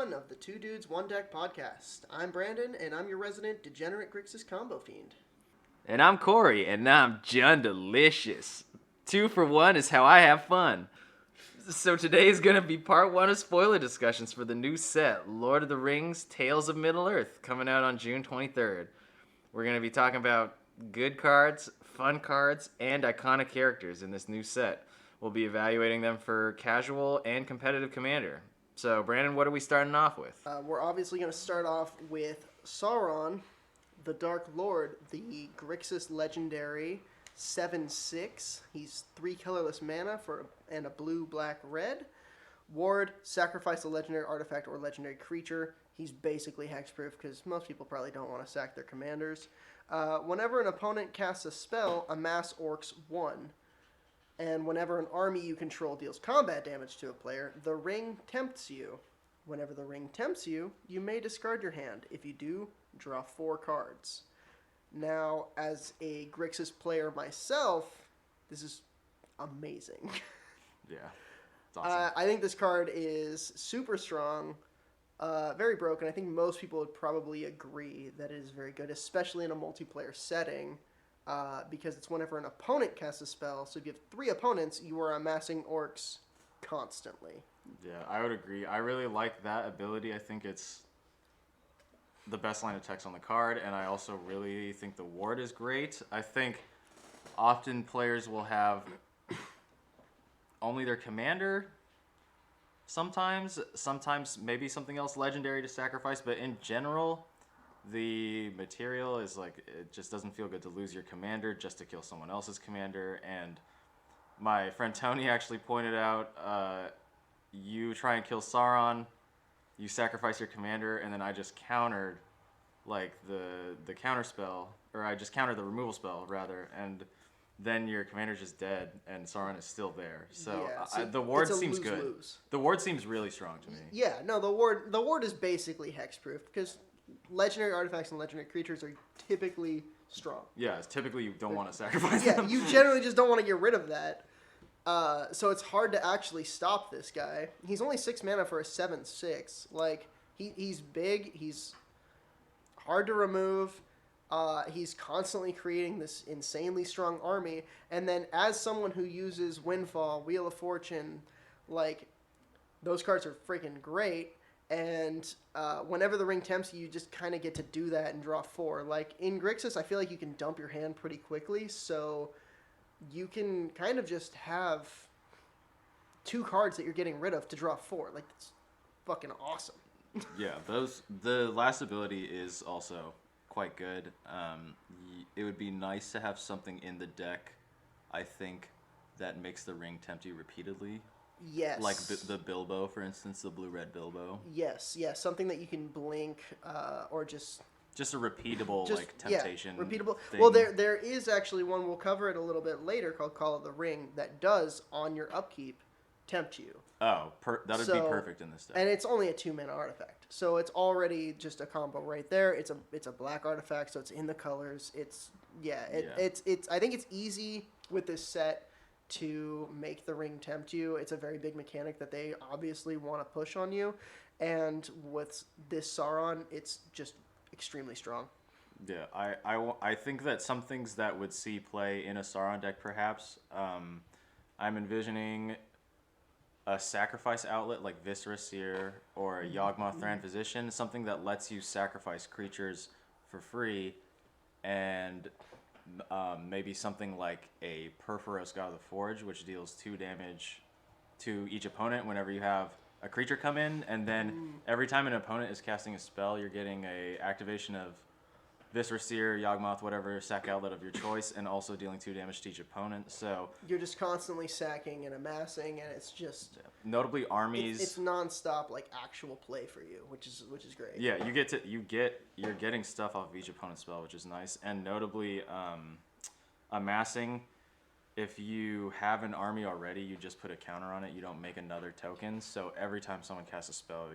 1 of the Two Dudes, One Deck podcast. I'm Brandon, and I'm your resident degenerate Grixis combo fiend. And I'm Corey, and I'm John Delicious. 2 for 1 is how I have fun. So today is going to be part 1 of spoiler discussions for the new set, Lord of the Rings, Tales of Middle-earth, coming out on June 23rd. We're going to be talking about good cards, fun cards, and iconic characters in this new set. We'll be evaluating them for casual and competitive Commander. So, Brandon, what are we starting off with? We're obviously going to start off with Sauron, the Dark Lord, the Grixis legendary 7/6. He's 3 colorless mana and a blue, black, red. Ward, sacrifice a legendary artifact or legendary creature. He's basically hexproof because most people probably don't want to sack their commanders. Whenever an opponent casts a spell, amass orcs 1. And whenever an army you control deals combat damage to a player, the ring tempts you. Whenever the ring tempts you, you may discard your hand. If you do, draw 4 cards. Now, as a Grixis player myself, this is amazing. Yeah, it's awesome. I think this card is super strong, very broken. I think most people would probably agree that it is very good, especially in a multiplayer setting. Because it's whenever an opponent casts a spell. So if you have 3 opponents, you are amassing orcs constantly. Yeah, I would agree. I really like that ability. I think it's the best line of text on the card, and I also really think the ward is great. I think often players will have only their commander sometimes maybe something else legendary to sacrifice, but in general, the material is like, it just doesn't feel good to lose your commander just to kill someone else's commander. And my friend Tony actually pointed out, you try and kill Sauron, you sacrifice your commander, and then I just countered like the counter spell, or I just countered the removal spell rather, and then your commander's just dead and Sauron is still there. So, yeah, the ward seems lose, good. Lose. The ward seems really strong to me. Yeah, no, the ward is basically hexproof because legendary artifacts and legendary creatures are typically strong. Yeah, it's typically you don't want to sacrifice them. Yeah, you generally just don't want to get rid of that. So it's hard to actually stop this guy. He's only 6 mana for a 7/6. Like, he's big, he's hard to remove. He's constantly creating this insanely strong army. And then as someone who uses Windfall, Wheel of Fortune, like, those cards are freaking great. And whenever the ring tempts you, you just kind of get to do that and draw 4. Like, in Grixis, I feel like you can dump your hand pretty quickly, so you can kind of just have 2 cards that you're getting rid of to draw 4. Like, that's fucking awesome. Yeah, the last ability is also quite good. It would be nice to have something in the deck, I think, that makes the ring tempt you repeatedly. Yes. Like the Bilbo, for instance, the blue-red Bilbo. Yes, something that you can blink or just a repeatable temptation. Yeah, repeatable. Thing. Well, there is actually one, we'll cover it a little bit later, called Call of the Ring, that does, on your upkeep, tempt you. Oh, that would be perfect in this deck. And it's only a 2-mana artifact, so it's already just a combo right there. It's a black artifact, so it's in the colors. It's I think it's easy with this set to make the ring tempt you. It's a very big mechanic that they obviously want to push on you, and with this Sauron, it's just extremely strong. Yeah, I think that some things that would see play in a Sauron deck, perhaps, I'm envisioning a sacrifice outlet like Viscera Seer or a Yawgmoth Thran Physician, something that lets you sacrifice creatures for free, and maybe something like a Perforos God of the Forge, which deals 2 damage to each opponent whenever you have a creature come in, and then every time an opponent is casting a spell, you're getting a activation of Viscera Seer, Yawgmoth, whatever sack outlet of your choice, and also dealing 2 damage to each opponent. So you're just constantly sacking and amassing, and it's just notably armies. It's nonstop, like, actual play for you, which is great. Yeah, you're getting stuff off of each opponent's spell, which is nice, and notably amassing. If you have an army already, you just put a counter on it. You don't make another token. So every time someone casts a spell,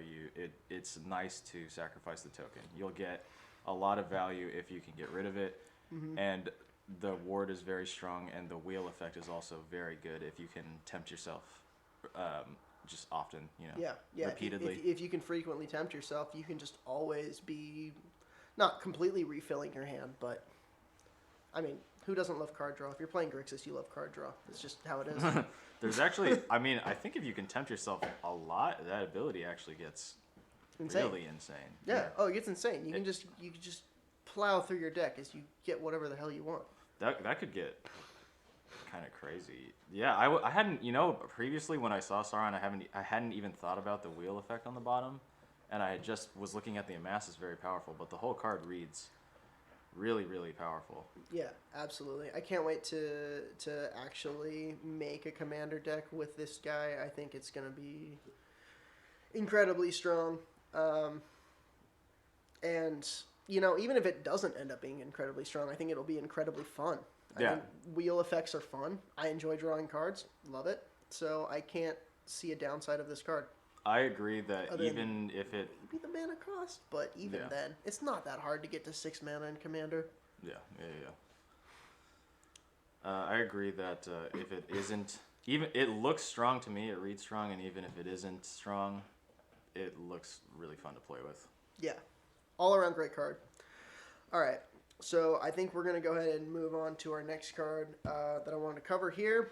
it's nice to sacrifice the token. You'll get a lot of value if you can get rid of it. Mm-hmm. And the ward is very strong, and the wheel effect is also very good if you can tempt yourself just often, Yeah. repeatedly. If you can frequently tempt yourself, you can just always be not completely refilling your hand, but I mean, who doesn't love card draw? If you're playing Grixis, you love card draw. It's just how it is. There's actually, I mean, I think if you can tempt yourself a lot, that ability actually gets really insane. Yeah. Oh, it gets insane. You can just plow through your deck as you get whatever the hell you want. That could get kind of crazy. Yeah, I hadn't, previously when I saw Sauron, I hadn't even thought about the wheel effect on the bottom, and I just was looking at the amass as very powerful, but the whole card reads really, really powerful. Yeah, absolutely. I can't wait to actually make a commander deck with this guy. I think it's going to be incredibly strong. And, even if it doesn't end up being incredibly strong, I think it'll be incredibly fun. I think wheel effects are fun. I enjoy drawing cards. Love it. So I can't see a downside of this card. I agree that even if it... Maybe the mana cost, but even then, it's not that hard to get to 6 mana in Commander. Yeah. I agree that if it isn't... Even it looks strong to me, it reads strong, and even if it isn't strong, it looks really fun to play with. Yeah. All around great card. All right. So I think we're going to go ahead and move on to our next card that I wanted to cover here.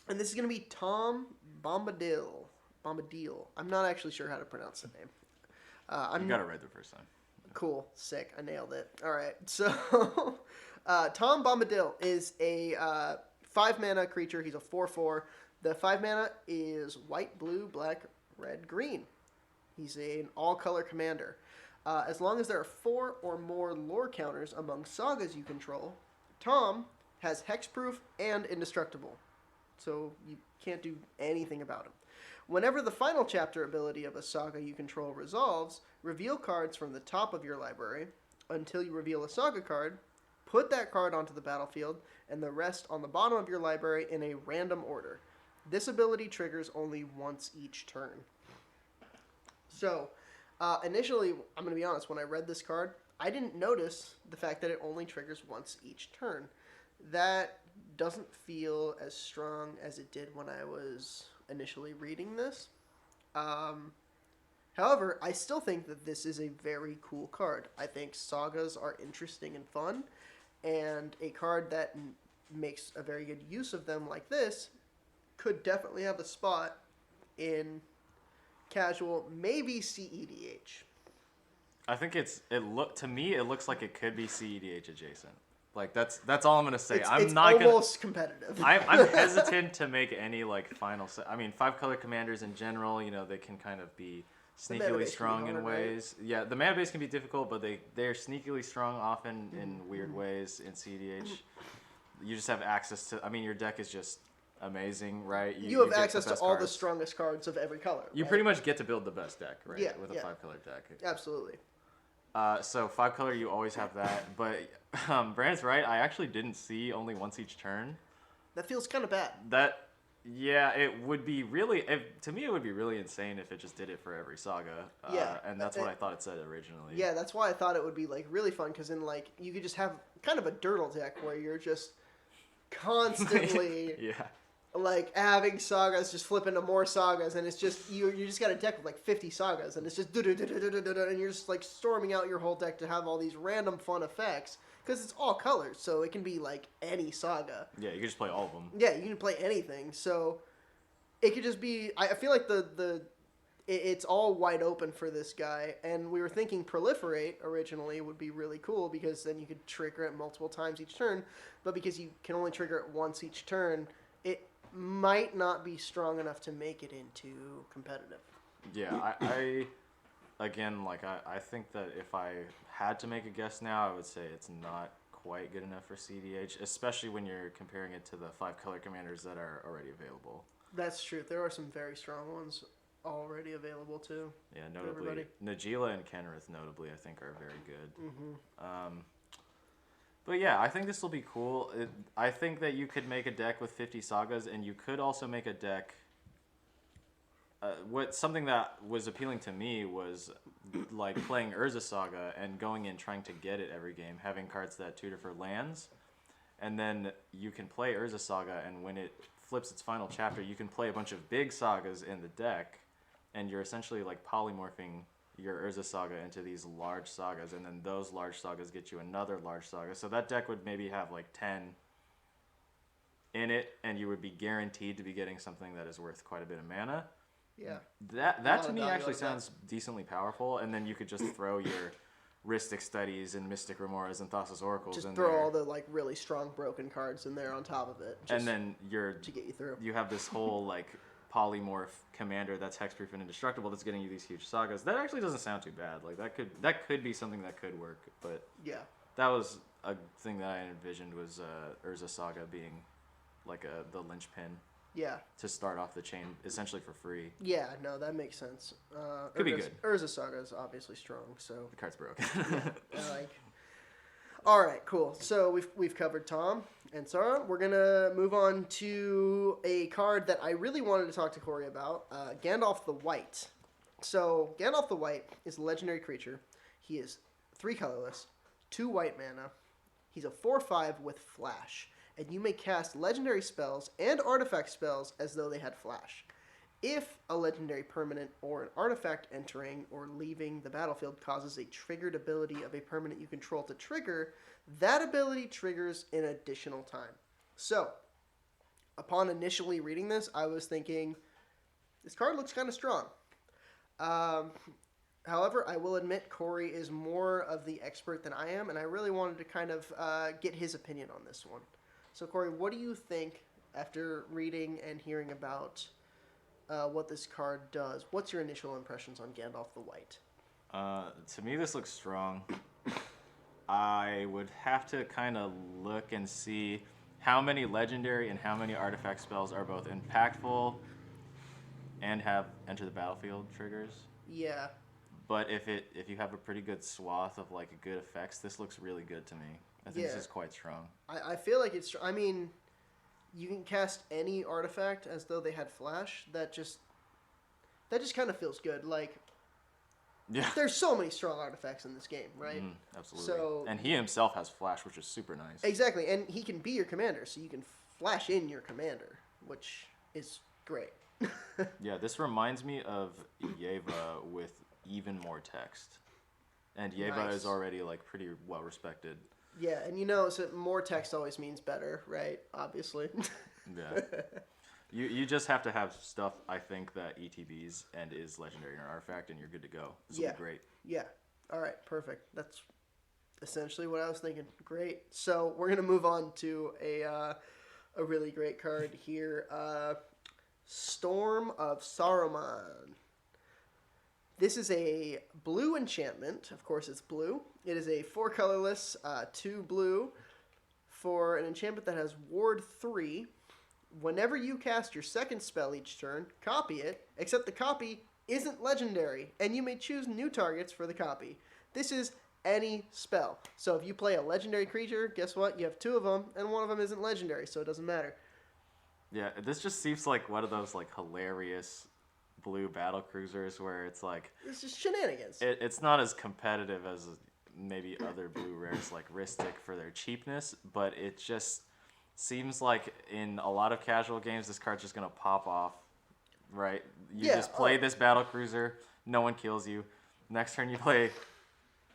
And this is going to be Tom Bombadil. I'm not actually sure how to pronounce the name. You got it right the first time. Cool. Sick. I nailed it. All right. So Tom Bombadil is a 5-mana creature. He's a 4/4. The 5 mana is white, blue, black, red, green. He's an all-color commander. As long as there are 4 or more lore counters among sagas you control, Tom has hexproof and indestructible. So you can't do anything about him. Whenever the final chapter ability of a saga you control resolves, reveal cards from the top of your library until you reveal a saga card, put that card onto the battlefield, and the rest on the bottom of your library in a random order. This ability triggers only once each turn. So, initially, I'm going to be honest, when I read this card, I didn't notice the fact that it only triggers once each turn. That doesn't feel as strong as it did when I was initially reading this. However, I still think that this is a very cool card. I think sagas are interesting and fun, and a card that makes a very good use of them like this could definitely have a spot in casual, maybe CEDH. I think to me it looks like it could be CEDH adjacent. Like that's all I'm gonna say. It's almost competitive. I'm hesitant to make any final. I mean, 5-color commanders in general, they can kind of be sneakily strong in ways. Right? Yeah, the mana base can be difficult, but they're sneakily strong often in weird ways in CEDH. You just have access to. I mean, your deck is just amazing, right? You have access to all the strongest cards of every color. You pretty much get to build the best deck, right? Yeah, with a 5-color deck. Absolutely. So 5-color, you always have that. But Brand's right. I actually didn't see only once each turn. That feels kind of bad. It would be really. To me, it would be really insane if it just did it for every saga. And that's what I thought it said originally. Yeah, that's why I thought it would be really fun because then you could just have kind of a dirtle deck where you're just constantly having sagas just flip into more sagas, and it's just you just got a deck with 50 sagas, and it's just and you're just storming out your whole deck to have all these random fun effects because it's all colors, so it can be any saga. Yeah, you can just play all of them. Yeah, you can play anything, so it could just be. I feel like it's all wide open for this guy, and we were thinking Proliferate originally would be really cool because then you could trigger it multiple times each turn, but because you can only trigger it once each turn, it might not be strong enough to make it into competitive. Yeah, I think that if I had to make a guess now, I would say it's not quite good enough for CDH, especially when you're comparing it to the 5-color commanders that are already available. That's true. There are some very strong ones already available too. Yeah, notably Najila and Kenrith, notably, I think are very good. Mm-hmm. But yeah, I think this will be cool. I think that you could make a deck with 50 sagas, and you could also make a deck. Something that was appealing to me was playing Urza Saga and going in trying to get it every game, having cards that tutor for lands, and then you can play Urza Saga, and when it flips its final chapter, you can play a bunch of big sagas in the deck, and you're essentially like polymorphing your Urza Saga into these large sagas, and then those large sagas get you another large saga. So that deck would maybe have like 10 in it, and you would be guaranteed to be getting something that is worth quite a bit of mana. Yeah. That to me actually sounds decently powerful, and then you could just throw your Rhystic Studies and Mystic Remoras and Thassa's Oracles Just in throw there. all the like really strong broken cards in there on top of it. And then to get you through. You have this whole like polymorph commander that's hexproof and indestructible that's getting you these huge sagas. That actually doesn't sound too bad. Like that could be something that could work, but yeah, that was a thing that I envisioned was Urza Saga being like the linchpin. Yeah. To start off the chain essentially for free. Yeah, no, that makes sense. Could be good. Urza Saga is obviously strong, so the card's broken. yeah, all right, cool. So we've covered Tom and Sauron. We're gonna move on to a card that I really wanted to talk to Corey about, Gandalf the White. So Gandalf the White is a legendary creature. He is 3 colorless, 2 white mana. He's a 4/5 with flash, and you may cast legendary spells and artifact spells as though they had flash. If a legendary permanent or an artifact entering or leaving the battlefield causes a triggered ability of a permanent you control to trigger, that ability triggers an additional time. So, upon initially reading this, I was thinking, this card looks kind of strong. However, I will admit Corey is more of the expert than I am, and I really wanted to kind of get his opinion on this one. So, Corey, what do you think after reading and hearing about what this card does? What's your initial impressions on Gandalf the White? To me, this looks strong. I would have to kind of look and see how many legendary and how many artifact spells are both impactful and have enter the battlefield triggers. Yeah. But if you have a pretty good swath of like good effects, this looks really good to me. I think this is quite strong. I feel like it's... I mean, you can cast any artifact as though they had flash. That just kind of feels good. Like, yeah, there's so many strong artifacts in this game, right? Absolutely. So, and he himself has flash, which is super nice. Exactly, and he can be your commander, so you can flash in your commander, which is great. Yeah, this reminds me of Yeva with even more text. And Yeva is already like pretty well respected. Yeah, and so more text always means better, right? Obviously. Yeah. You just have to have stuff, I think, that ETBs and is legendary in an artifact, and you're good to go. This will be great. Yeah. All right, perfect. That's essentially what I was thinking. Great. So we're going to move on to a really great card here. Storm of Saruman. This is a blue enchantment. Of course, it's blue. It is a 4 colorless, 2 blue for an enchantment that has Ward 3. Whenever you cast your second spell each turn, copy it, except the copy isn't legendary, and you may choose new targets for the copy. This is any spell. So if you play a legendary creature, guess what? You have 2 of them, and one of them isn't legendary, so it doesn't matter. Yeah, this just seems like one of those like hilarious blue battle cruisers where it's like... It's just shenanigans. It's not as competitive as maybe other blue rares like Rhystic for their cheapness, but it just... seems like in a lot of casual games, this card's just going to pop off, right? You just play this battle cruiser, no one kills you. Next turn you play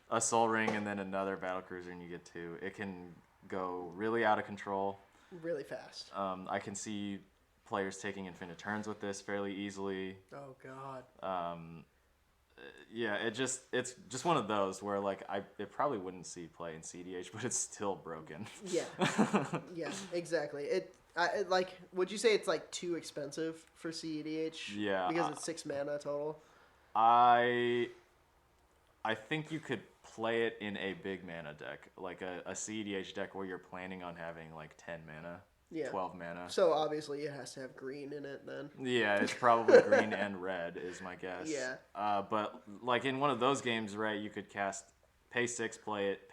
a Soul Ring and then another battle cruiser and you get 2. It can go really out of control. Really fast. I can see players taking infinite turns with this fairly easily. Oh, God. Yeah, it's just one of those where like it probably wouldn't see play in CDH, but it's still broken. Yeah, yeah, exactly. Would you say it's like too expensive for CDH? Yeah, because it's 6 mana total. I think you could play it in a big mana deck, like a CDH deck where you're planning on having like 10 mana. Yeah. 12 mana. So obviously it has to have green in it then. Yeah, it's probably green and red is my guess. Yeah. But like in one of those games, right, you could pay 6, play it,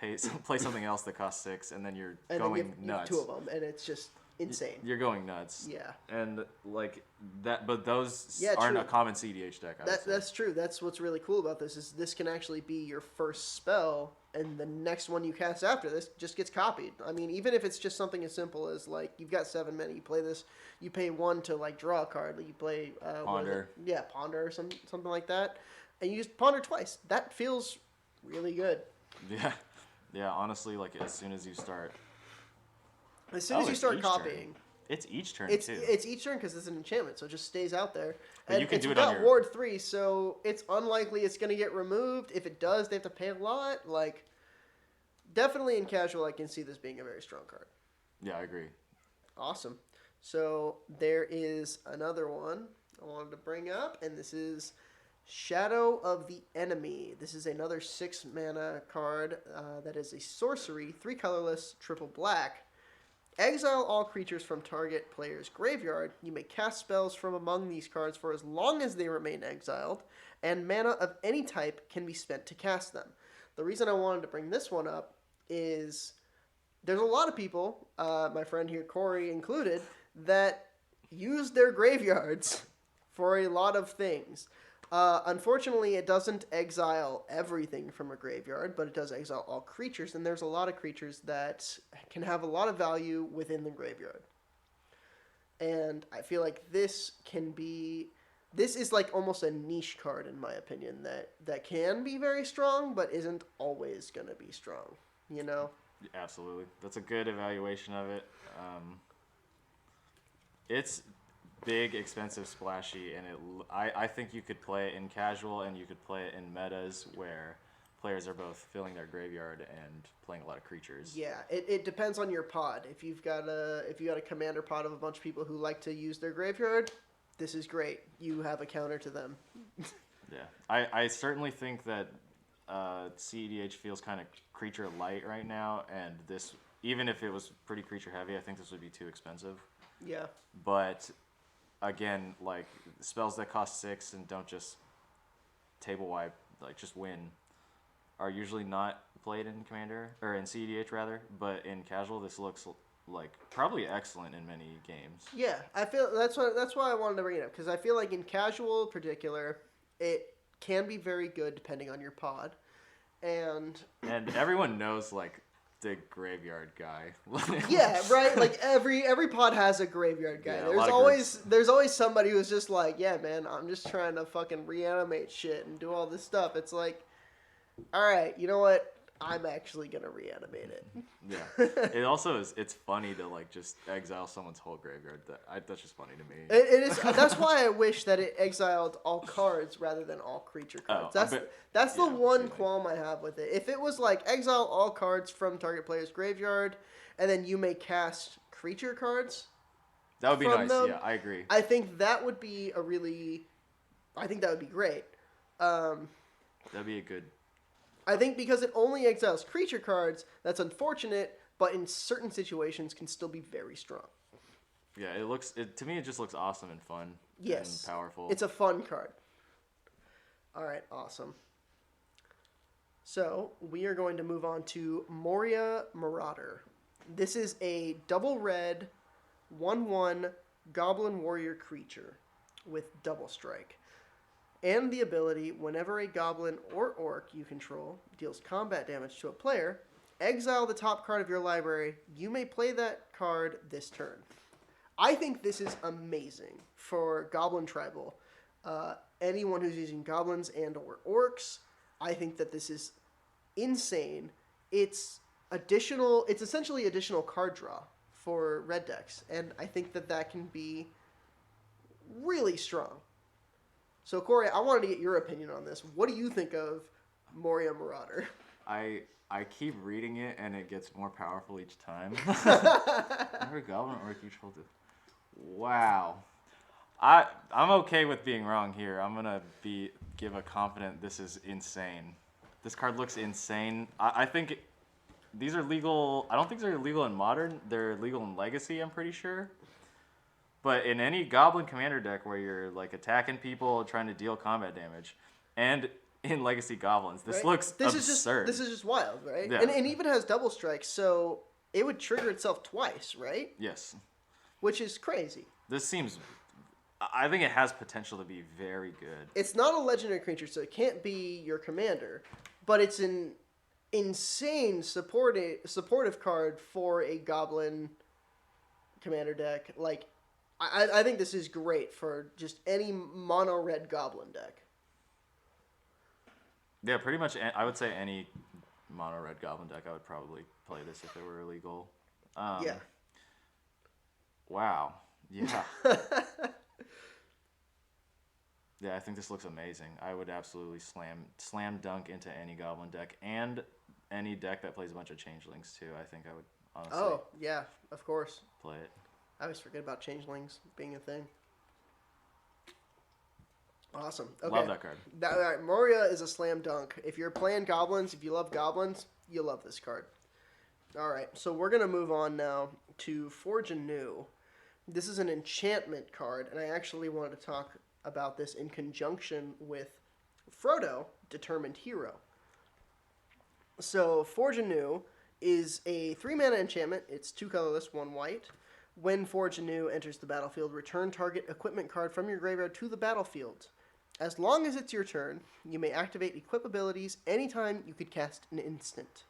play something else that costs 6, and then you're going nuts. You have 2 of them, and it's just insane. You're going nuts. Yeah. And like that, but those Yeah, aren't true. a common CDH deck. That's true. That's what's really cool about this is this can actually be your first spell, and the next one you cast after this just gets copied. I mean, even if it's just something as simple as like you've got 7 mana, you play this, you pay 1 to like draw a card. Like you play Ponder. Ponder or something like that, and you just ponder twice. That feels really good. Yeah, yeah. Honestly, like as soon as you start. As soon as you start copying. Turn. It's each turn too. too. It's each turn because it's an enchantment, so it just stays out there. But and you can it's do it on got your... Ward 3, so it's unlikely it's going to get removed. If it does, they have to pay a lot. Like, definitely in casual, I can see this being a very strong card. Yeah, I agree. Awesome. So there is another one I wanted to bring up, and this is Shadow of the Enemy. This is another 6 mana card that is a sorcery, 3 colorless, triple black. Exile all creatures from target player's graveyard. You may cast spells from among these cards for as long as they remain exiled, and mana of any type can be spent to cast them. The reason I wanted to bring this one up is there's a lot of people, my friend here, Corey included, that use their graveyards for a lot of things. Unfortunately, it doesn't exile everything from a graveyard, but it does exile all creatures, and there's a lot of creatures that can have a lot of value within the graveyard. And I feel like this is like almost a niche card, in my opinion, that can be very strong, but isn't always going to be strong, you know? Absolutely. That's a good evaluation of it. It's big, expensive, splashy, and I think you could play it in casual and you could play it in metas where players are both filling their graveyard and playing a lot of creatures. Yeah, it depends on your pod. If you've got a commander pod of a bunch of people who like to use their graveyard, this is great. You have a counter to them. Yeah, I certainly think that CEDH feels kind of creature light right now, and this, even if it was pretty creature heavy, I think this would be too expensive. Yeah. But again, like spells that cost 6 and don't just table wipe, like just win, are usually not played in Commander or in CEDH rather. But in casual, this looks like probably excellent in many games. Yeah, I feel that's why I wanted to bring it up, because I feel like in casual in particular, it can be very good depending on your pod, and everyone knows like the graveyard guy. Yeah, right. Like every pod has a graveyard guy. Yeah, there's always somebody who's just like, yeah, man, I'm just trying to fucking reanimate shit and do all this stuff. It's like, all right, you know what? I'm actually gonna reanimate it. Yeah. It also is. It's funny to like just exile someone's whole graveyard. That's just funny to me. It is. That's why I wish that it exiled all cards rather than all creature cards. That's the one qualm I have with it. If it was like exile all cards from target player's graveyard, and then you may cast creature cards. That would be nice. Them, yeah, I agree. I think that would be I think that would be great. That'd be a good. I think because it only exiles creature cards, that's unfortunate, but in certain situations can still be very strong. Yeah, to me it just looks awesome and fun. Yes. And powerful. It's a fun card. All right, awesome. So, we are going to move on to Moria Marauder. This is a double red 1/1 goblin warrior creature with double strike. And the ability, whenever a goblin or orc you control deals combat damage to a player, exile the top card of your library. You may play that card this turn. I think this is amazing for Goblin Tribal. Anyone who's using goblins and or orcs, I think that this is insane. It's essentially additional card draw for red decks, and I think that can be really strong. So, Corey, I wanted to get your opinion on this. What do you think of Moria Marauder? I keep reading it, and it gets more powerful each time. Every goblin or you told it. Wow. I'm okay with being wrong here. I'm gonna give a confident. This is insane. This card looks insane. I think these are legal. I don't think they're legal in Modern. They're legal in Legacy, I'm pretty sure. But in any Goblin Commander deck where you're like attacking people, trying to deal combat damage, and in Legacy Goblins, this looks absurd. This is just wild, right? Yeah. And it even has double strike, so it would trigger itself twice, right? Yes. which is crazy. This seems... I think it has potential to be very good. It's not a legendary creature, so it can't be your commander, but it's an insane supportive card for a goblin commander deck. Like, I think this is great for just any mono red goblin deck. Yeah, pretty much. I would say any mono red goblin deck, I would probably play this if it were illegal. Yeah. Wow. Yeah. Yeah, I think this looks amazing. I would absolutely slam dunk into any goblin deck and any deck that plays a bunch of changelings too. I think I would honestly. Oh yeah, of course. Play it. I always forget about changelings being a thing. Awesome. Okay. Love that card. All right, Moria is a slam dunk. If you're playing goblins, if you love goblins, you'll love this card. All right, so we're gonna move on now to Forge Anew. This is an enchantment card, and I actually wanted to talk about this in conjunction with Frodo, Determined Hero. So Forge Anew is a 3-mana enchantment. It's 2 colorless, 1 white. When Forge Anew enters the battlefield, return target equipment card from your graveyard to the battlefield. As long as it's your turn, you may activate equip abilities anytime you could cast an instant.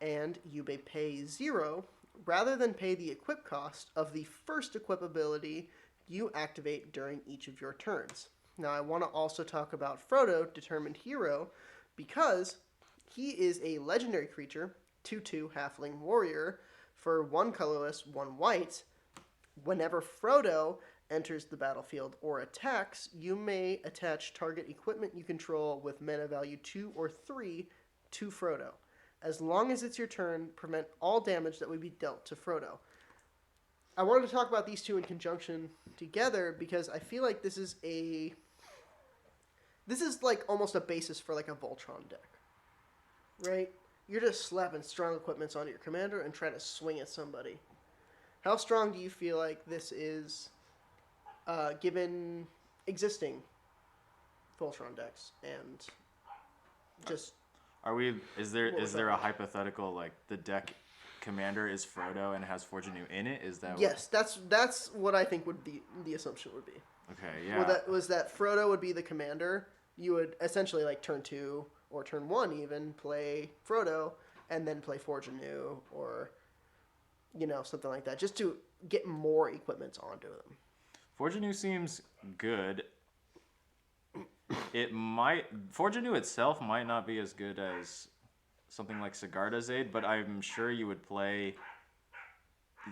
And you may pay 0 rather than pay the equip cost of the first equip ability you activate during each of your turns. Now, I want to also talk about Frodo, Determined Hero, because he is a legendary creature, 2/2 halfling warrior, for 1 colorless, 1 white. Whenever Frodo enters the battlefield or attacks, you may attach target equipment you control with mana value 2 or 3 to Frodo. As long as it's your turn, prevent all damage that would be dealt to Frodo. I wanted to talk about these two in conjunction together because I feel like this is like almost a basis for like a Voltron deck, right? You're just slapping strong equipments onto your commander and trying to swing at somebody. How strong do you feel like this is, given existing Voltron decks and just? Is there a hypothetical like the deck commander is Frodo and has Forge Anew in it? Is that? Yes, that's what I think would be the assumption would be. Okay, yeah. Well, that Frodo would be the commander. You would essentially like turn 2 or turn 1 even play Frodo and then play Forge Anew or something like that, just to get more equipments onto them. Forge Anew seems good. Forge Anew itself might not be as good as something like Sigarda's Aid, but I'm sure you would play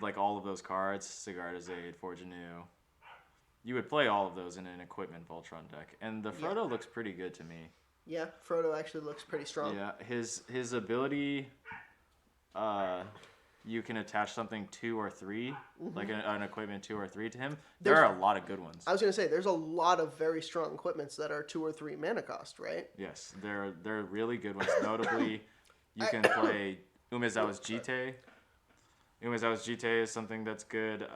like all of those cards, Sigarda's Aid, Forge Anew. You would play all of those in an equipment Voltron deck, and the Frodo looks pretty good to me. Yeah, Frodo actually looks pretty strong. Yeah, his ability, you can attach something 2 or 3, like an equipment 2 or 3 to him. There are a lot of good ones. I was gonna say there's a lot of very strong equipments that are 2 or 3 mana cost, right? Yes, they're really good ones. Notably, you can play Umezawa's Jite. Umezawa's Jite is something that's good.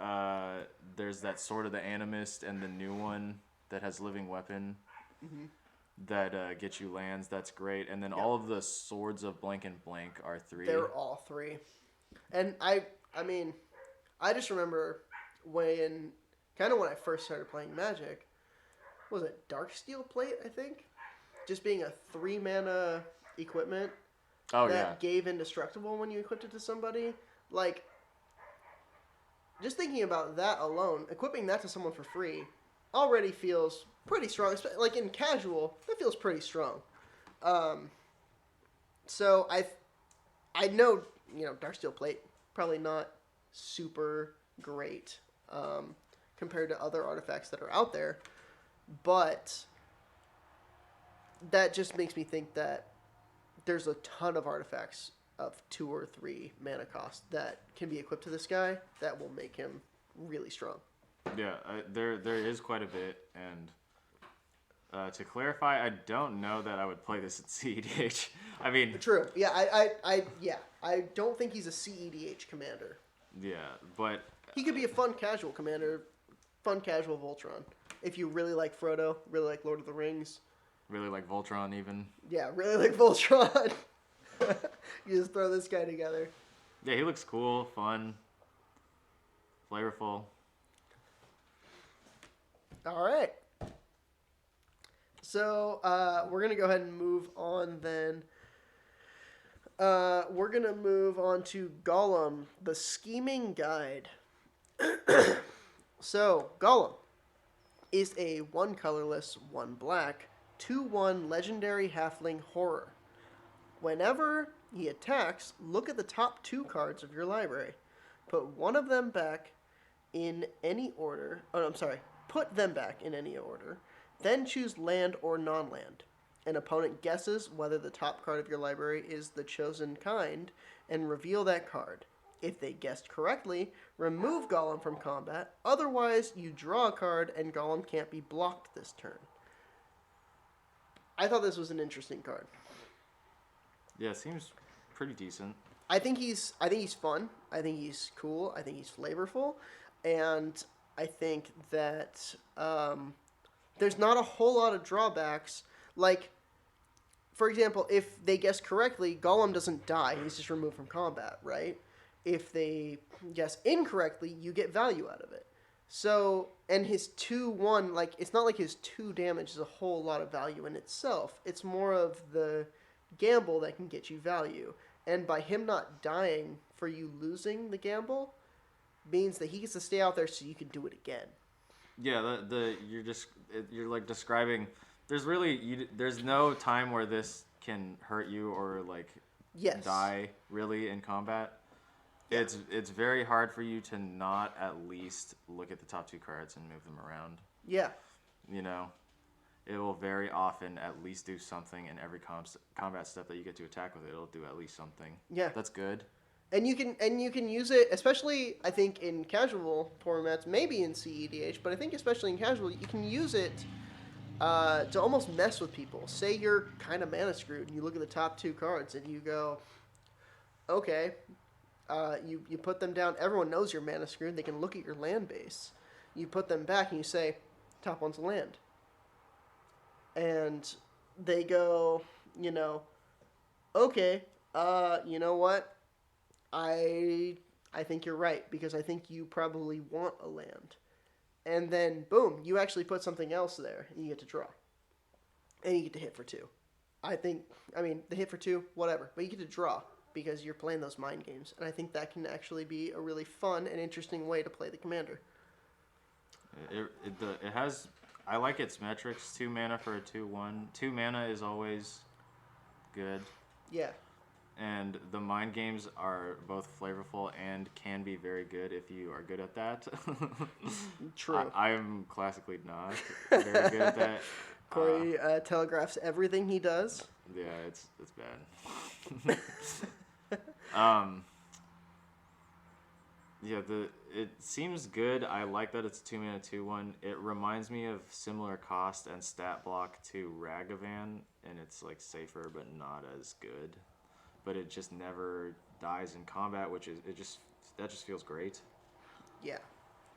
There's that Sword of the Animist and the new one that has Living Weapon that gets you lands. That's great. And then all of the Swords of Blank and Blank are 3. They're all 3. And I mean, I just remember when I first started playing Magic, what was it Darksteel Plate, I think? Just being a 3 mana equipment that gave Indestructible when you equipped it to somebody. Like, just thinking about that alone, equipping that to someone for free already feels pretty strong. Like in casual, that feels pretty strong. So I know, Darksteel Plate, probably not super great compared to other artifacts that are out there, but that just makes me think that there's a ton of artifacts of 2 or 3 mana cost that can be equipped to this guy that will make him really strong. Yeah, there is quite a bit, and to clarify, I don't know that I would play this at CEDH. I mean, true. Yeah, I don't think he's a CEDH commander. Yeah, but he could be a fun casual commander, fun casual Voltron. If you really like Frodo, really like Lord of the Rings, really like Voltron even. Yeah, really like Voltron. You just throw this guy together. Yeah, he looks cool, fun, flavorful. All right. So we're gonna go ahead and move on then. We're gonna move on to Gollum, the Scheming Guide. So Gollum is a 1 colorless, 1 black, 2/1 legendary halfling horror. Whenever he attacks, look at the top 2 cards of your library. Put one of them back in any order. Oh, I'm sorry. Put them back in any order. Then choose land or non-land. An opponent guesses whether the top card of your library is the chosen kind and reveal that card. If they guessed correctly, remove Gollum from combat. Otherwise, you draw a card and Gollum can't be blocked this turn. I thought this was an interesting card. Yeah, it seems pretty decent. I think he's fun. I think he's cool. I think he's flavorful, and I think that there's not a whole lot of drawbacks. Like, for example, if they guess correctly, Gollum doesn't die. He's just removed from combat, right? If they guess incorrectly, you get value out of it. So, and his 2/1, like, it's not like his 2 damage is a whole lot of value in itself. It's more of the gamble that can get you value. And by him not dying for you losing the gamble means that he gets to stay out there so you can do it again. Yeah, you're like describing. There's no time where this can hurt you or like die really in combat. Yeah. It's very hard for you to not at least look at the top 2 cards and move them around. Yeah. You know, it will very often at least do something in every combat step that you get to attack with it. It'll do at least something. Yeah. That's good. And you can use it, especially I think in casual formats, maybe in CEDH, but I think especially in casual, you can use it to almost mess with people. Say you're kind of mana screwed, and you look at the top 2 cards, and you go, okay, you put them down. Everyone knows you're mana screwed. They can look at your land base. You put them back, and you say, top one's a land. And they go, okay, you know what? I think you're right, because I think you probably want a land. And then, boom, you actually put something else there, and you get to draw. And you get to hit for 2. The hit for 2, whatever. But you get to draw, because you're playing those mind games. And I think that can actually be a really fun and interesting way to play the commander. It has... I like its metrics. 2 mana for a 2/1. 2 mana is always good. Yeah. And the mind games are both flavorful and can be very good if you are good at that. True. I'm classically not very good at that. Corey telegraphs everything he does. Yeah, it's bad. Yeah, it seems good. I like that it's 2 mana 2/1. It reminds me of similar cost and stat block to Ragavan, and it's like safer but not as good. But it just never dies in combat, that just feels great. Yeah,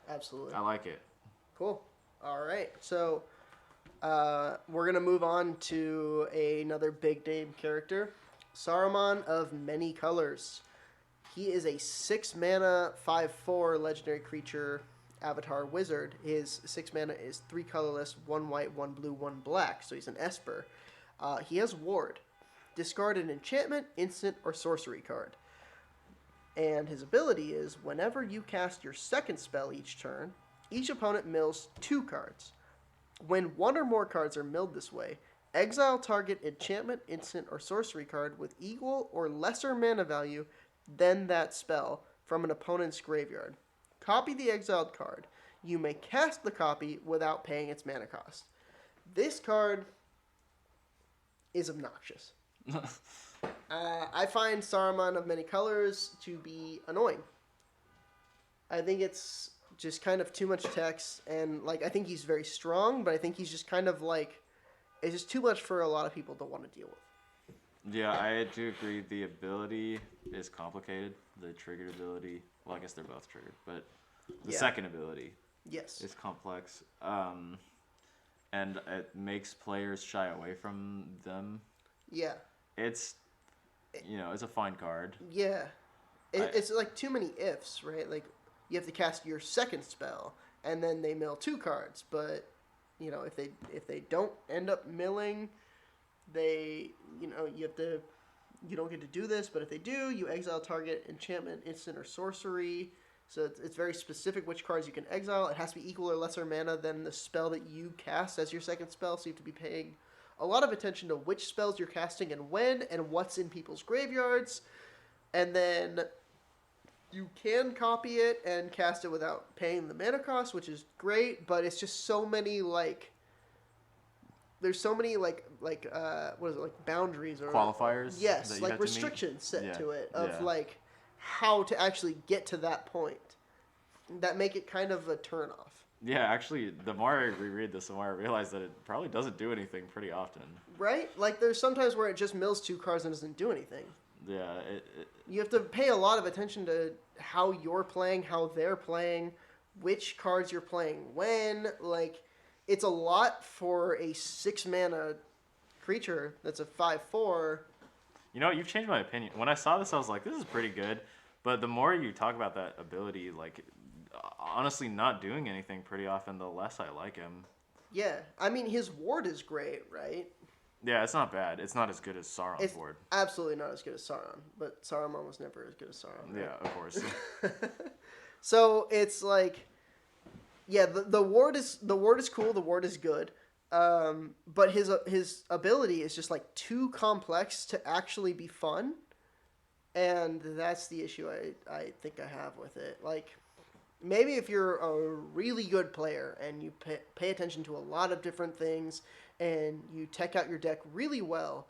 absolutely. I like it. Cool. All right, so we're gonna move on to another big name character, Saruman of Many Colors. He is a 6 mana 5/4 legendary creature avatar wizard. His 6 mana is 3 colorless, 1 white, 1 blue, 1 black. So he's an Esper. He has Ward. Discard an enchantment, instant, or sorcery card. And his ability is whenever you cast your second spell each turn, each opponent mills 2 cards. When 1 or more cards are milled this way, exile target enchantment, instant, or sorcery card with equal or lesser mana value than that spell from an opponent's graveyard. Copy the exiled card. You may cast the copy without paying its mana cost. This card is obnoxious. I find Saruman of Many Colors to be annoying. I think it's just kind of too much text, and I think he's very strong, but I think he's just kind of it's just too much for a lot of people to want to deal with. Yeah, I do agree. The ability is complicated. The triggered ability, well, I guess they're both triggered, but the second ability is complex. And it makes players shy away from them. Yeah. It's a fine card. Yeah. It's too many ifs, right? You have to cast your second spell, and then they mill 2 cards, but if they don't end up milling, they you don't get to do this, but if they do, you exile target enchantment, instant, or sorcery. So it's very specific which cards you can exile. It has to be equal or lesser mana than the spell that you cast as your second spell, so you have to be paying a lot of attention to which spells you're casting and when, and what's in people's graveyards. And then you can copy it and cast it without paying the mana cost, which is great, but it's just so many, there's so many what is it, like boundaries or qualifiers. Yes, like restrictions set to it of how to actually get to that point that make it kind of a turnoff. Yeah, actually, the more I reread this, the more I realize that it probably doesn't do anything pretty often. Right? Like, there's sometimes where it just mills 2 cards and doesn't do anything. Yeah. You have to pay a lot of attention to how you're playing, how they're playing, which cards you're playing when. Like, it's a lot for a 6-mana creature that's a 5/4. You know, you've changed my opinion. When I saw this, I was like, this is pretty good. But the more you talk about that ability, like, honestly not doing anything pretty often, the less I like him. Yeah. I mean, his ward is great, right? Yeah, it's not bad. It's not as good as Sauron's ward. Absolutely not as good as Sauron. But Saruman was never as good as Sauron. Right? Yeah, of course. So it's like, yeah, the ward is cool. The ward is good. But his ability is just like too complex to actually be fun, and that's the issue I think I have with it. Like, maybe if you're a really good player and you pay attention to a lot of different things and you tech out your deck really well,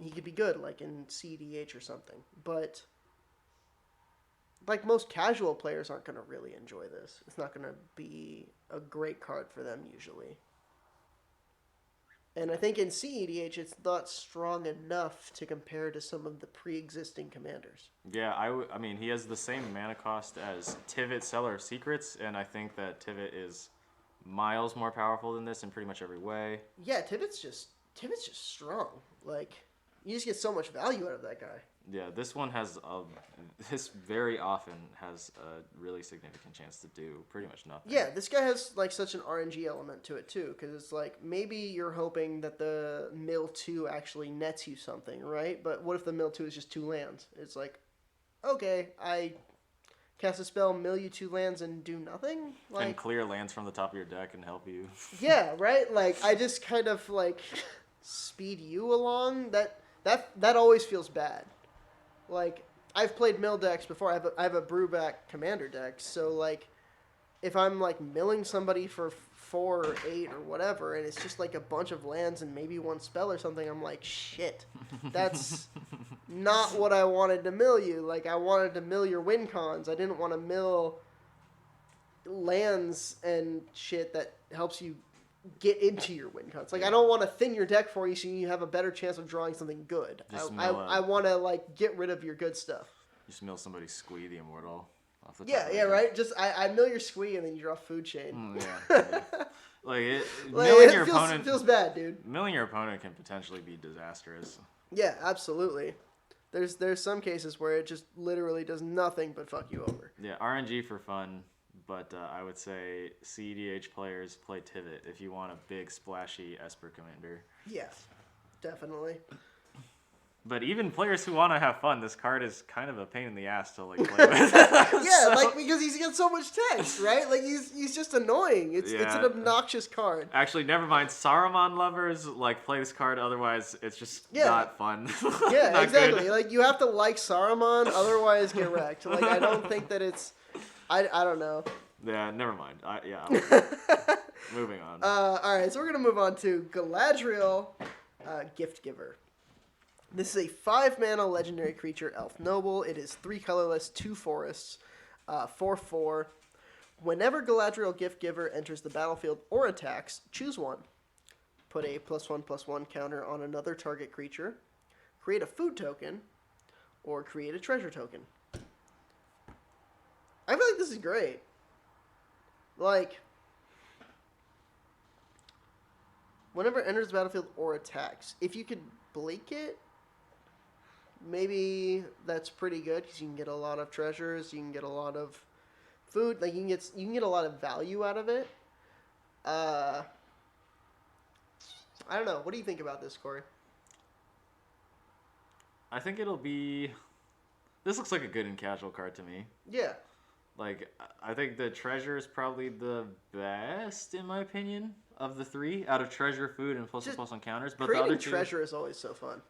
he could be good, like in CDH or something. But like, most casual players aren't going to really enjoy this. It's not going to be a great card for them usually. And I think in CEDH, it's not strong enough to compare to some of the pre-existing commanders. Yeah, I mean, he has the same mana cost as Tivit, Seller of Secrets, and I think that Tivit is miles more powerful than this in pretty much every way. Yeah, Tivit's just strong. Like, you just get so much value out of that guy. Yeah, this one has this very often has a really significant chance to do pretty much nothing. Yeah, this guy has like such an RNG element to it too, because it's like maybe you're hoping that the mill 2 actually nets you something, right? But what if the mill 2 is just 2 lands? It's like, okay, I cast a spell, mill you 2 lands, and do nothing. Like, and clear lands from the top of your deck and help you. Yeah, right. Like, I just kind of like speed you along. That always feels bad. Like, I've played mill decks before. I have a Brewback commander deck, so like, if I'm like milling somebody for 4 or 8 or whatever, and it's just like a bunch of lands and maybe 1 spell or something, I'm like, shit, that's not what I wanted to mill you. Like, I wanted to mill your win cons. I didn't want to mill lands and shit that helps you get into your win cons. Like, I don't want to thin your deck for you so you have a better chance of drawing something good. I want to like get rid of your good stuff. Just mill somebody Squee the Immortal off the top. Yeah, right. Just I mill your Squee and then you draw Food Chain. Yeah. Like, milling your opponent feels bad, dude. Milling your opponent can potentially be disastrous. Yeah, absolutely. There's some cases where it just literally does nothing but fuck you over. Yeah, RNG for fun. But I would say CEDH players play Tivit if you want a big, splashy Esper commander. Yeah, definitely. But even players who want to have fun, this card is kind of a pain in the ass to like play with. Yeah, like, because he's got so much text, right? Like, he's just annoying. It's an obnoxious card. Actually, never mind. Saruman lovers like play this card. Otherwise, it's just not fun. Yeah, not exactly. Good. Like, you have to like Saruman, otherwise get wrecked. Like, I don't think that it's. I don't know. Yeah, never mind. Moving on. All right, so we're going to move on to Galadriel, Gift Giver. This is a 5-mana legendary creature, Elf Noble. It is 3 colorless, 2 forests, 4/4. Whenever Galadriel Gift Giver enters the battlefield or attacks, choose one. Put a +1/+1 counter on another target creature. Create a food token, or create a treasure token. I feel like this is great. Like, whenever it enters the battlefield or attacks, if you could blink it, maybe that's pretty good because you can get a lot of treasures, you can get a lot of food, like you can get a lot of value out of it. I don't know. What do you think about this, Corey? I think it'll be. This looks like a good and casual card to me. Yeah. Like, I think the treasure is probably the best, in my opinion, of the three out of treasure, food, and plus encounters. But the Creating other two, treasure is always so fun.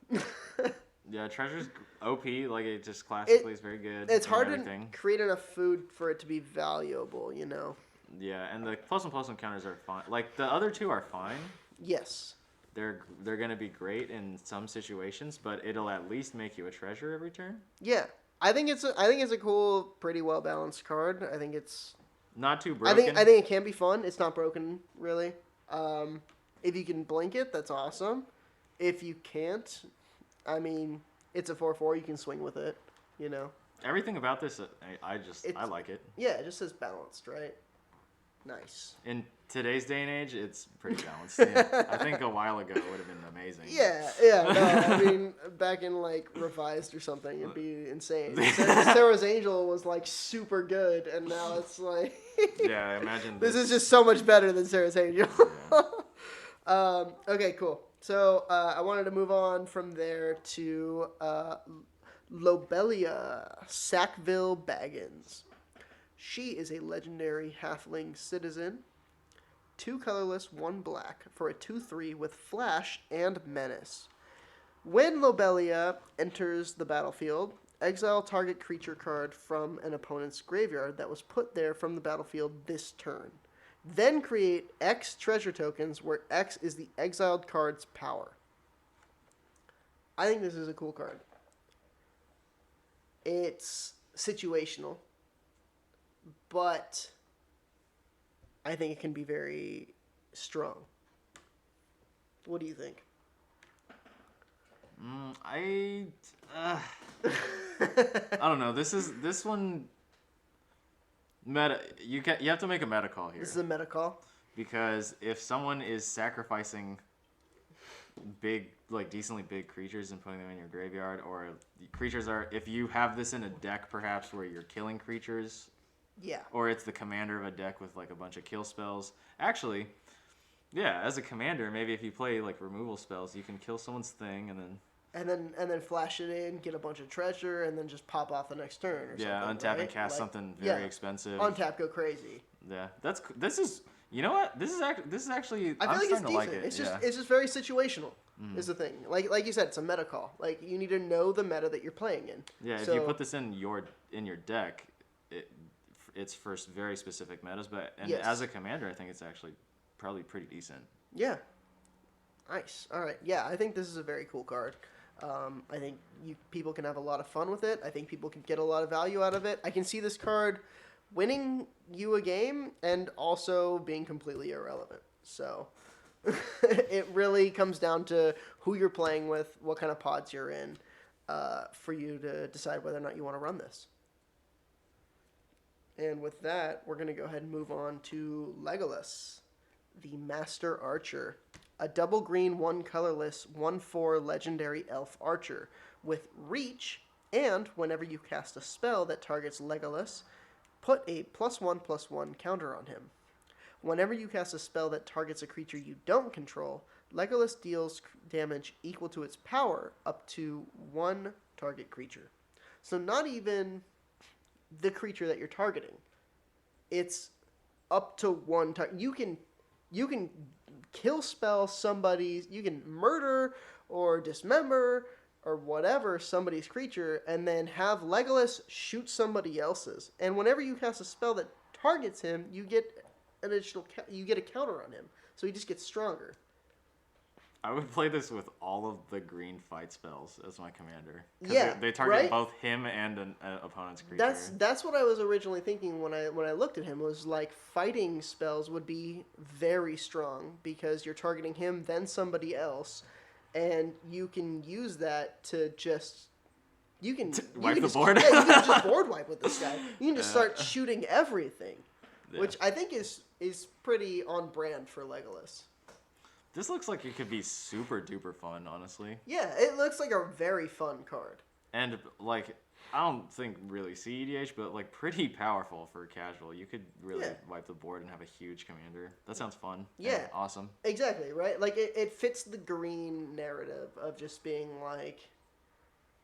yeah, treasure's OP. Like, it just classically is very good. It's and hard everything. to create enough food for it to be valuable, you know? Yeah, and the plus encounters are fine. Like, the other two are fine. Yes. They're gonna be great in some situations, but it'll at least make you a treasure every turn. Yeah. I think it's a cool, pretty well balanced card. I think it's not too broken. I think it can be fun. It's not broken really. If you can blink it, that's awesome. If you can't, I mean, it's a 4/4. You can swing with it. You know. Everything about this, I like it. Yeah, it just says balanced, right? Nice. In today's day and age, it's pretty balanced. Yeah. I think a while ago it would have been amazing. Yeah. No, I mean, back in like Revised or something, it'd be insane. Sarah's Angel was like super good, and now it's like. Yeah, imagine this is just so much better than Sarah's Angel. Yeah. Okay, cool. So I wanted to move on from there to Lobelia Sackville-Baggins. She is a legendary halfling citizen. 2 colorless, 1 black for a 2/3 with flash and menace. When Lobelia enters the battlefield, exile target creature card from an opponent's graveyard that was put there from the battlefield this turn. Then create X treasure tokens where X is the exiled card's power. I think this is a cool card. It's situational, but I think it can be very strong. What do you think? I don't know. This one meta. You have to make a meta call here. This is a meta call. Because if someone is sacrificing big, like decently big creatures and putting them in your graveyard, or creatures are, if you have this in a deck perhaps where you're killing creatures. Yeah. Or it's the commander of a deck with like a bunch of kill spells. Actually, yeah, as a commander, maybe if you play like removal spells, you can kill someone's thing and then flash it in, get a bunch of treasure, and then just pop off the next turn or something. Yeah, untap right? and cast something very expensive. Untap, go crazy. Yeah, this is you know what? This is actually I feel like it's decent. like it. It's just very situational. Is the thing. Like you said, it's a meta call. Like you need to know the meta that you're playing in. Yeah, so, if you put this in your deck, it's for very specific metas, but as a commander, I think it's actually probably pretty decent. Yeah. Nice. All right. Yeah, I think this is a very cool card. I think people can have a lot of fun with it. I think people can get a lot of value out of it. I can see this card winning you a game and also being completely irrelevant. So it really comes down to who you're playing with, what kind of pods you're in, for you to decide whether or not you want to run this. And with that, we're going to go ahead and move on to Legolas, the Master Archer. A double green, 1 colorless, 1/4 legendary elf archer with reach, and whenever you cast a spell that targets Legolas, put a +1/+1 counter on him. Whenever you cast a spell that targets a creature you don't control, Legolas deals damage equal to its power up to 1 target creature. So not even the creature that you're targeting. It's up to 1 target. You can kill spell somebody's, you can murder or dismember or whatever somebody's creature and then have Legolas shoot somebody else's. And whenever you cast a spell that targets him, you get you get a counter on him. So he just gets stronger. I would play this with all of the green fight spells as my commander. Yeah, they target right? both him and an opponent's creature. That's what I was originally thinking when I looked at him, was like fighting spells would be very strong because you're targeting him, then somebody else, and you can use that to just wipe the board. Yeah, you can just board wipe with this guy. You can just start shooting everything, which I think is pretty on brand for Legolas. This looks like it could be super duper fun, honestly. Yeah, it looks like a very fun card. And like, I don't think really CEDH, but like pretty powerful for casual. You could really Yeah. wipe the board and have a huge commander. That sounds fun. Yeah. And awesome. Exactly, right? Like, it fits the green narrative of just being like,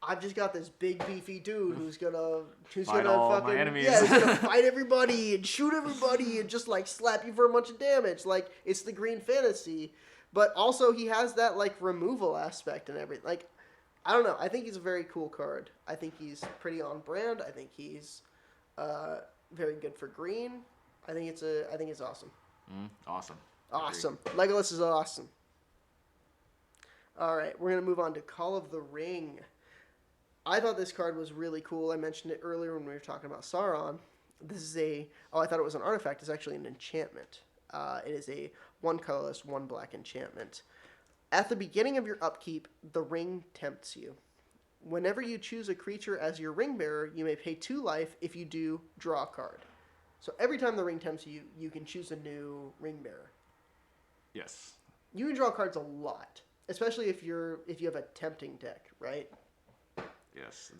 I've just got this big beefy dude who's gonna Fight all my fucking enemies. yeah, he's gonna fight everybody and shoot everybody and just like slap you for a bunch of damage. Like, it's the green fantasy, but also he has that like removal aspect and everything. Like, I don't know. I think he's a very cool card. I think he's pretty on brand. I think he's very good for green. I think it's awesome. Awesome. Awesome. Legolas is awesome. All right, we're gonna move on to Call of the Ring. I thought this card was really cool. I mentioned it earlier when we were talking about Sauron. This is I thought it was an artifact. It's actually an enchantment. It is a 1 colorless, 1 black enchantment. At the beginning of your upkeep, the ring tempts you. Whenever you choose a creature as your ring bearer, you may pay 2 life. If you do, draw a card. So every time the ring tempts you, you can choose a new ring bearer. Yes. You can draw cards a lot, especially if you have a tempting deck, right? Yes.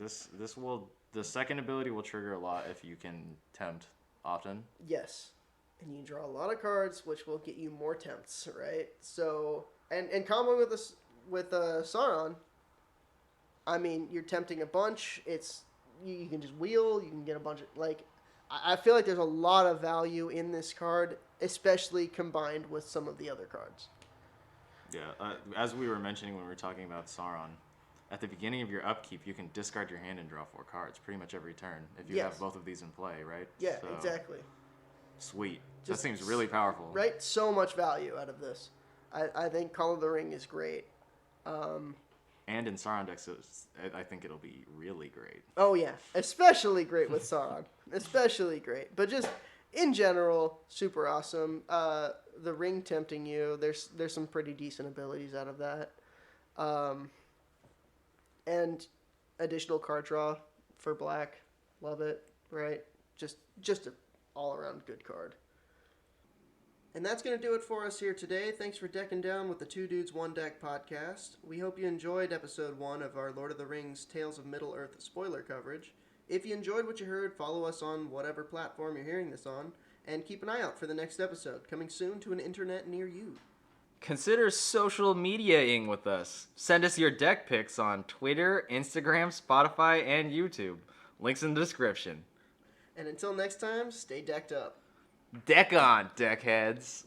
The second ability will trigger a lot if you can tempt often. Yes. And you draw a lot of cards, which will get you more tempts, right? So, and comboing with this with Sauron, I mean, you're tempting a bunch. It's you can just wheel. You can get a bunch of like. I feel like there's a lot of value in this card, especially combined with some of the other cards. Yeah. As we were mentioning when we were talking about Sauron, at the beginning of your upkeep, you can discard your hand and draw 4 cards pretty much every turn if you have both of these in play, right? Yeah, So, exactly. Sweet. Just that seems really powerful. Right? So much value out of this. I think Call of the Ring is great. And in Sauron decks, I think it'll be really great. Oh, yeah. Especially great with Sauron. Especially great. But just, in general, super awesome. The ring tempting you, there's some pretty decent abilities out of that. And additional card draw for black. Love it, right? Just an all-around good card. And that's going to do it for us here today. Thanks for decking down with the Two Dudes, One Deck podcast. We hope you enjoyed episode 1 of our Lord of the Rings Tales of Middle-earth spoiler coverage. If you enjoyed what you heard, follow us on whatever platform you're hearing this on, and keep an eye out for the next episode, coming soon to an internet near you. Consider social mediaing with us. Send us your deck pics on Twitter, Instagram, Spotify, and YouTube. Links in the description. And until next time, stay decked up. Deck on, deckheads.